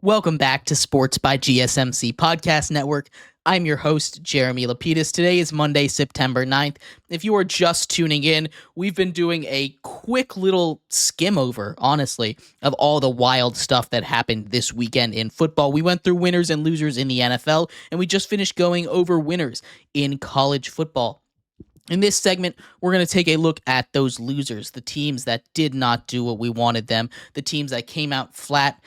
Welcome back to Sports by GSMC Podcast Network. I'm your host, Jeremy Lapidus. Today is Monday, September 9th. If you are just tuning in, we've been doing a quick little skim over, honestly, of all the wild stuff that happened this weekend in football. We went through winners and losers in the NFL, and we just finished going over winners in college football. In this segment, we're going to take a look at those losers, the teams that did not do what we wanted them, the teams that came out flat,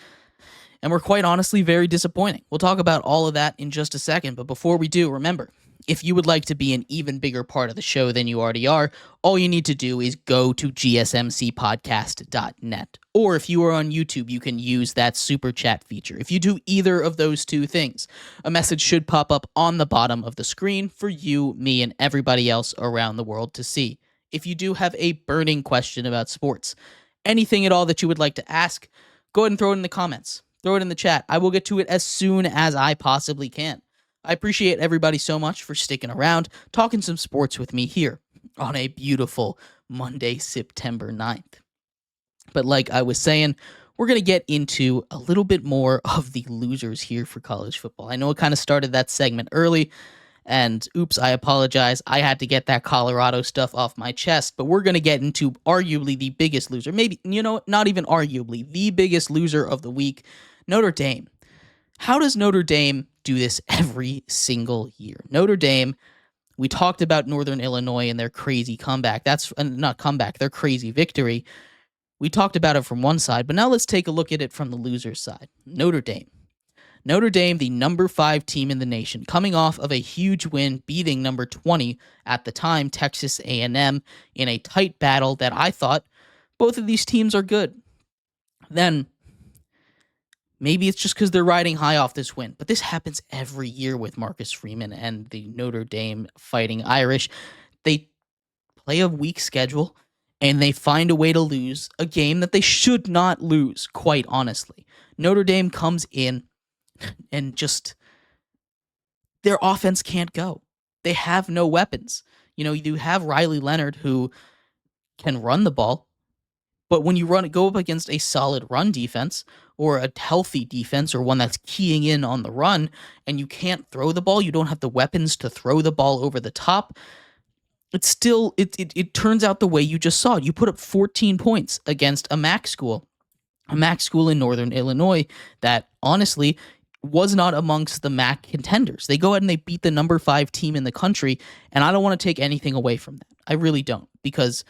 and were quite honestly very disappointing. We'll talk about all of that in just a second, but before we do, remember, if you would like to be an even bigger part of the show than you already are, all you need to do is go to gsmcpodcast.net. Or if you are on YouTube, you can use that super chat feature. If you do either of those two things, a message should pop up on the bottom of the screen for you, me, and everybody else around the world to see. If you do have a burning question about sports, anything at all that you would like to ask, go ahead and throw it in the comments. Throw it in the chat. I will get to it as soon as I possibly can. I appreciate everybody so much for sticking around, talking some sports with me here on a beautiful Monday, September 9th. But like I was saying, we're going to get into a little bit more of the losers here for college football. I know it kind of started that segment early, and oops, I apologize. I had to get that Colorado stuff off my chest, but we're going to get into arguably the biggest loser. Maybe, not even arguably, the biggest loser of the week, Notre Dame. How does Notre Dame do this every single year? Notre Dame, we talked about Northern Illinois and their crazy comeback. That's not comeback, their crazy victory. We talked about it from one side, but now let's take a look at it from the loser's side. Notre Dame, the number 5 team in the nation, coming off of a huge win, beating number 20 at the time, Texas A&M, in a tight battle that I thought both of these teams are good. Then maybe it's just because they're riding high off this win, but this happens every year with Marcus Freeman and the Notre Dame Fighting Irish. They play a weak schedule, and they find a way to lose a game that they should not lose, quite honestly. Notre Dame comes in and just their offense can't go. They have no weapons. You have Riley Leonard who can run the ball, but when you go up against a solid run defense or a healthy defense or one that's keying in on the run and you can't throw the ball, you don't have the weapons to throw the ball over the top, it turns out the way you just saw it. You put up 14 points against a MAC school in Northern Illinois that honestly was not amongst the MAC contenders. They go ahead and they beat the number 5 team in the country, and I don't want to take anything away from that. I really don't, because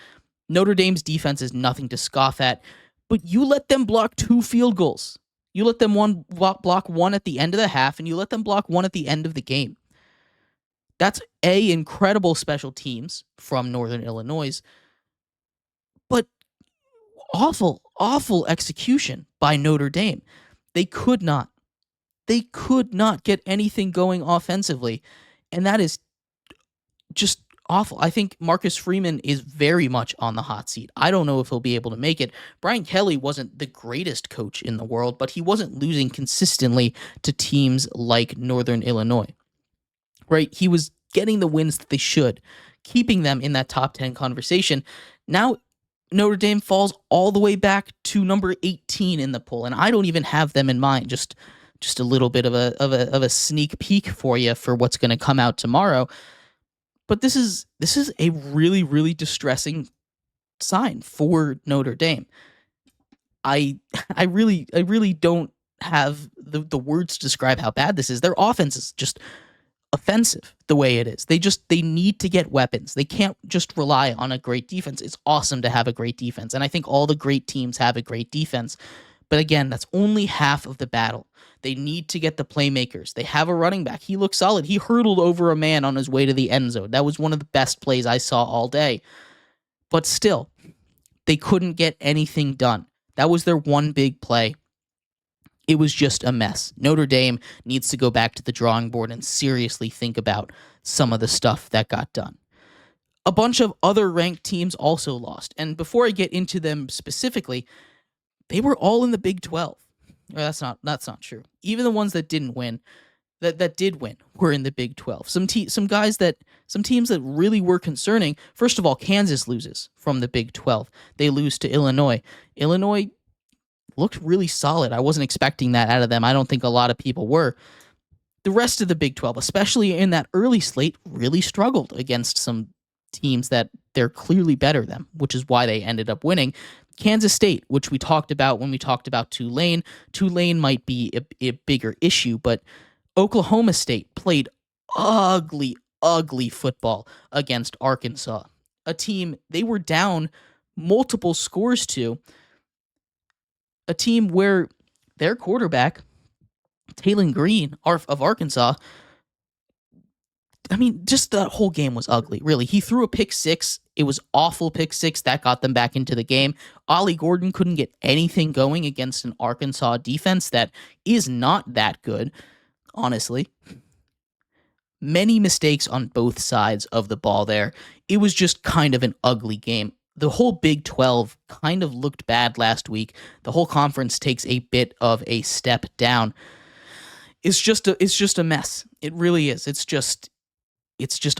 Notre Dame's defense is nothing to scoff at, but you let them block 2 field goals. You let them block one at the end of the half, and you let them block one at the end of the game. That's incredible special teams from Northern Illinois, but awful execution by Notre Dame. They could not get anything going offensively, and that is just awful. I think Marcus Freeman is very much on the hot seat. I don't know if he'll be able to make it. Brian Kelly wasn't the greatest coach in the world, but he wasn't losing consistently to teams like Northern Illinois, right? He was getting the wins that they should, keeping them in that top 10 conversation. Now Notre Dame falls all the way back to number 18 in the poll, and I don't even have them in mind. Just a little bit of a sneak peek for you for what's going to come out tomorrow. But this is a really, really distressing sign for Notre Dame. I really don't have the words to describe how bad this is. Their offense is just offensive the way it is. They need to get weapons. They can't just rely on a great defense. It's awesome to have a great defense, and I think all the great teams have a great defense. But again, that's only half of the battle. They need to get the playmakers. They have a running back. He looks solid. He hurdled over a man on his way to the end zone. That was one of the best plays I saw all day. But still, they couldn't get anything done. That was their one big play. It was just a mess. Notre Dame needs to go back to the drawing board and seriously think about some of the stuff that got done. A bunch of other ranked teams also lost. And before I get into them specifically, they were all in the Big 12. That's not true. Even the ones that didn't win, that did win, were in the Big 12. Some teams that really were concerning. First of all, Kansas loses from the Big 12. They lose to Illinois. Illinois looked really solid. I wasn't expecting that out of them. I don't think a lot of people were. The rest of the Big 12, especially in that early slate, really struggled against some teams that they're clearly better than, which is why they ended up winning. Kansas State, which we talked about when we talked about Tulane. Tulane might be a bigger issue, but Oklahoma State played ugly, ugly football against Arkansas, a team they were down multiple scores to, a team where their quarterback, Taylon Green of Arkansas, I mean, just the whole game was ugly, really. He threw a pick six. It was awful pick six. That got them back into the game. Ollie Gordon couldn't get anything going against an Arkansas defense that is not that good, honestly. Many mistakes on both sides of the ball there. It was just kind of an ugly game. The whole Big 12 kind of looked bad last week. The whole conference takes a bit of a step down. It's just a mess. It really is. It's just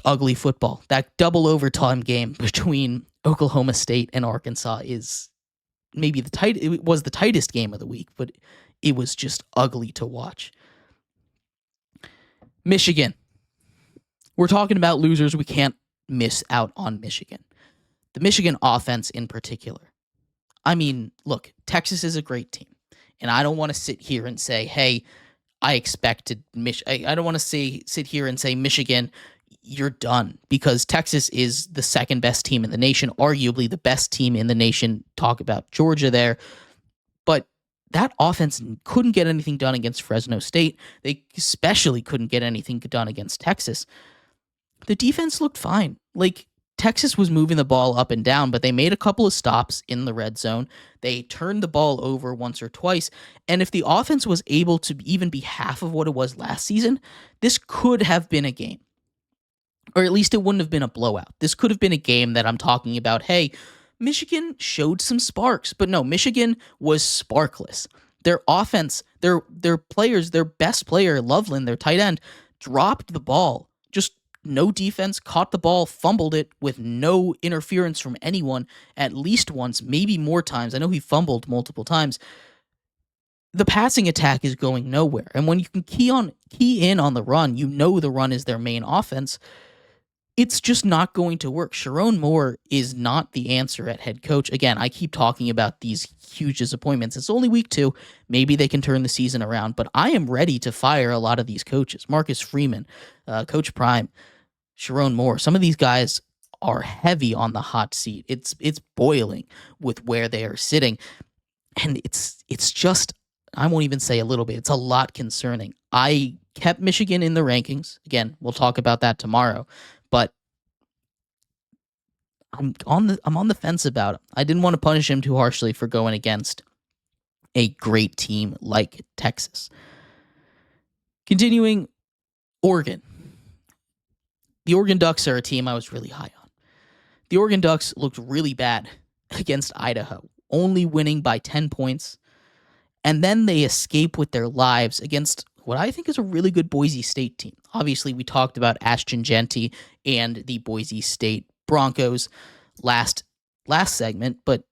ugly football. That double overtime game between Oklahoma State and Arkansas is maybe it was the tightest game of the week, but it was just ugly to watch. Michigan. We're talking about losers. We can't miss out on Michigan. The Michigan offense in particular. I mean, look, Texas is a great team, and I don't want to sit here and say, hey, I expected I don't want to sit here and say, Michigan, you're done, because Texas is the second best team in the nation, arguably the best team in the nation. Talk about Georgia there. But that offense couldn't get anything done against Fresno State. They especially couldn't get anything done against Texas. The defense looked fine. Like, Texas was moving the ball up and down, but they made a couple of stops in the red zone. They turned the ball over once or twice. And if the offense was able to even be half of what it was last season, this could have been a game. Or at least it wouldn't have been a blowout. This could have been a game that I'm talking about, hey, Michigan showed some sparks. But no, Michigan was sparkless. Their offense, their players, their best player, Loveland, their tight end, dropped the ball. Just no defense, caught the ball, fumbled it with no interference from anyone at least once, maybe more times. I know he fumbled multiple times. The passing attack is going nowhere. And when you can key in on the run, you know the run is their main offense. It's just not going to work. Sharon Moore is not the answer at head coach. Again, I keep talking about these huge disappointments. It's only week 2. Maybe they can turn the season around, but I am ready to fire a lot of these coaches. Marcus Freeman, Coach Prime, Sharon Moore. Some of these guys are heavy on the hot seat. It's boiling with where they are sitting. And it's just, I won't even say a little bit, it's a lot concerning. I kept Michigan in the rankings. Again, we'll talk about that tomorrow. But I'm on the fence about him. I didn't want to punish him too harshly for going against a great team like Texas. Continuing, Oregon. The Oregon Ducks are a team I was really high on. The Oregon Ducks looked really bad against Idaho, only winning by 10 points. And then they escape with their lives against what I think is a really good Boise State team. Obviously, we talked about Ashton Jeanty and the Boise State Broncos last segment, but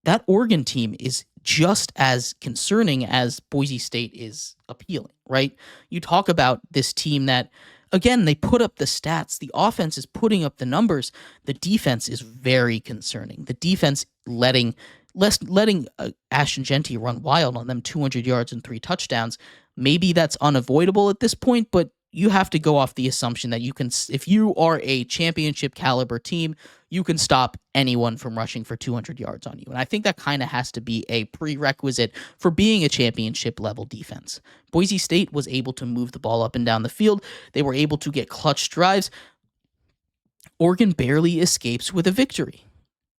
that Oregon team is just as concerning as Boise State is appealing, right? You talk about this team that, again, they put up the stats. The offense is putting up the numbers. The defense is very concerning. The defense letting Ashton Jeanty run wild on them, 200 yards and 3 touchdowns. Maybe that's unavoidable at this point, but you have to go off the assumption that you can, if you are a championship caliber team, you can stop anyone from rushing for 200 yards on you. And I think that kind of has to be a prerequisite for being a championship level defense. Boise State was able to move the ball up and down the field. They were able to get clutch drives. Oregon barely escapes with a victory.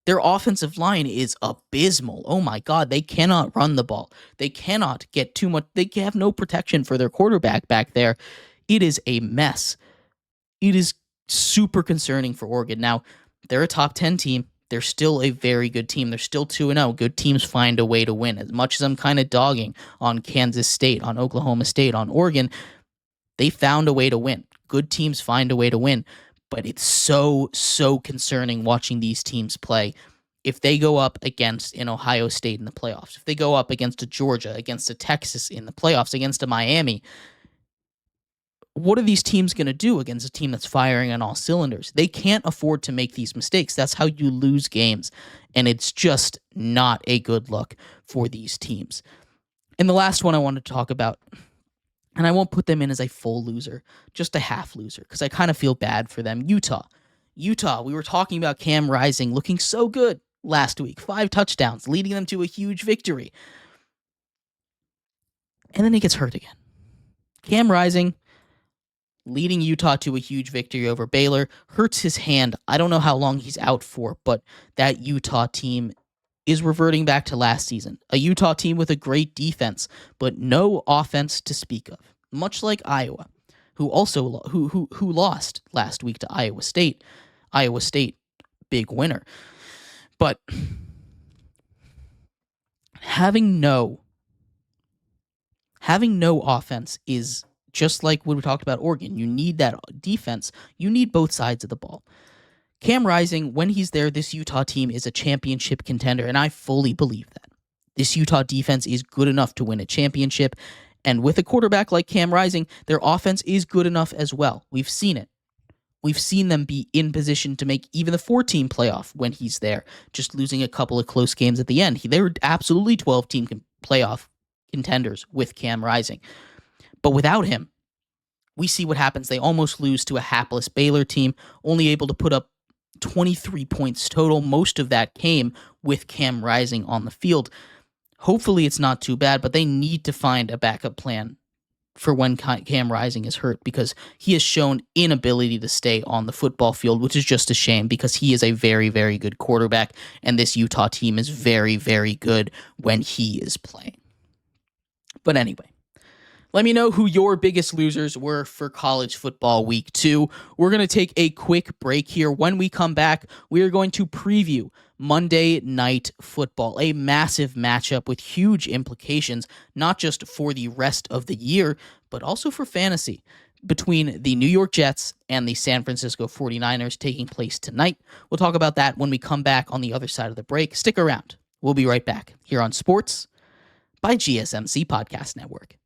Their offensive line is abysmal. Oh my God, they cannot run the ball. They cannot get too much. They have no protection for their quarterback back there. It is a mess. It is super concerning for Oregon. Now, they're a top 10 team. They're still a very good team. They're still 2-0. Good teams find a way to win. As much as I'm kind of dogging on Kansas State, on Oklahoma State, on Oregon, they found a way to win. Good teams find a way to win. But it's so concerning watching these teams play. if they go up against an Ohio State in the playoffs, if they go up against a Georgia, against a Texas in the playoffs, against a Miami, what are these teams going to do against a team that's firing on all cylinders? They can't afford to make these mistakes. That's how you lose games, and it's just not a good look for these teams. And the last one I want to talk about, and I won't put them in as a full loser, just a half loser, because I kind of feel bad for them. Utah, we were talking about Cam Rising looking so good last week. 5 touchdowns, leading them to a huge victory. And then he gets hurt again. Cam Rising, leading Utah to a huge victory over Baylor, hurts his hand. I don't know how long he's out for, but that Utah team is reverting back to last season. A Utah team with a great defense, but no offense to speak of. Much like Iowa, who also who lost last week to Iowa State. Iowa State, big winner. But having no offense is just like when we talked about Oregon. You need that defense. You need both sides of the ball. Cam Rising, when he's there, this Utah team is a championship contender, and I fully believe that. This Utah defense is good enough to win a championship, and with a quarterback like Cam Rising, their offense is good enough as well. We've seen it. We've seen them be in position to make even the 4-team playoff when he's there, just losing a couple of close games at the end. They were absolutely 12-team playoff contenders with Cam Rising. But without him, we see what happens. They almost lose to a hapless Baylor team, only able to put up 23 points total. Most of that came with Cam Rising on the field. Hopefully it's not too bad, but they need to find a backup plan for when Cam Rising is hurt, because he has shown inability to stay on the football field, which is just a shame because he is a very, very good quarterback, and this Utah team is very, very good when he is playing. But anyway, let me know who your biggest losers were for college football week 2. We're going to take a quick break here. When we come back, we are going to preview Monday Night Football, a massive matchup with huge implications, not just for the rest of the year, but also for fantasy, between the New York Jets and the San Francisco 49ers taking place tonight. We'll talk about that when we come back on the other side of the break. Stick around. We'll be right back here on Sports by GSMC Podcast Network.